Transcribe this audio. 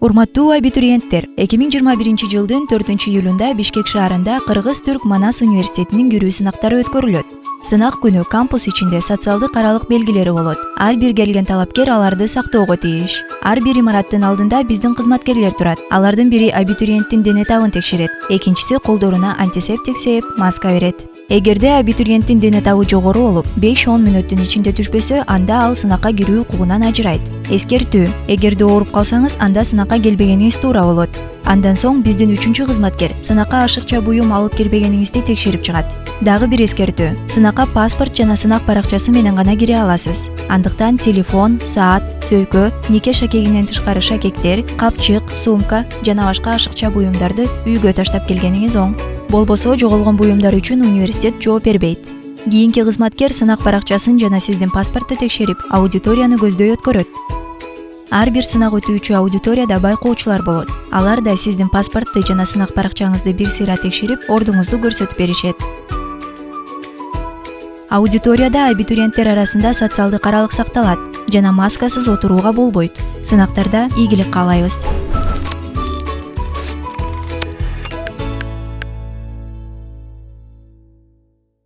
Урматтуу абитуриенттер, 2021-жылдын 4-июлунда Бишкек шаарында Кыргыз-Түрк Манас университетинин кирүү сынактары өткөрүлөт. Сынак күнү кампус ичинде социалдык аралык белгилери болот. Ар бир келген талапкер аларды сактоого тийиш. Ар бир имараттын алдында биздин кызматкерлер турат. Алардын бири абитуриенттин дене табын текшерет, экинчиси колдоруна антисептик сээп маска берет. Эгерде абитуриенттин дене табы жогору болуп, 5-10 мүнөттүн ичинде түшпөсө, анда ал сынакка кирүү укугунан ажырайт. Эскертүү: эгерде ооруп калсаңыз, анда сынакка келбегениңиз туура болот. Андан соң биздин 3-чү кызматкер сынакка ашыкча буюм алып келбегениңизди текшерип чыгат. Дагы бир эскертүү: сынакка паспорт жана сынак баракчасы менен гана кире аласыз. Андыктан телефон, саат, сөйкө, нике шакегинен тышкары шакектер, капчык, сумка жана башка ашыкча буюмдарды үйгө таштап келгениңиз оң. Болбосо жоголгон буюмдар үчүн университет жооп бербейт. Кийинки кызматкер сынак баракчасын жана сиздин паспортты текшерип, аудиторияны көздөй өткөрөт. Ар бир сынак өтүүчү аудиторияда байкоочулар болот. Алар да сиздин паспортты жана сынак баракчаңызды бир сыйра текшерип, ордуңузду көрсөтүп беришет. Аудиторияда абитуриенттер арасында социалдык аралык сакталат жана маскасыз отурууга болбойт. Сынактарда ийгилик каалайбыз.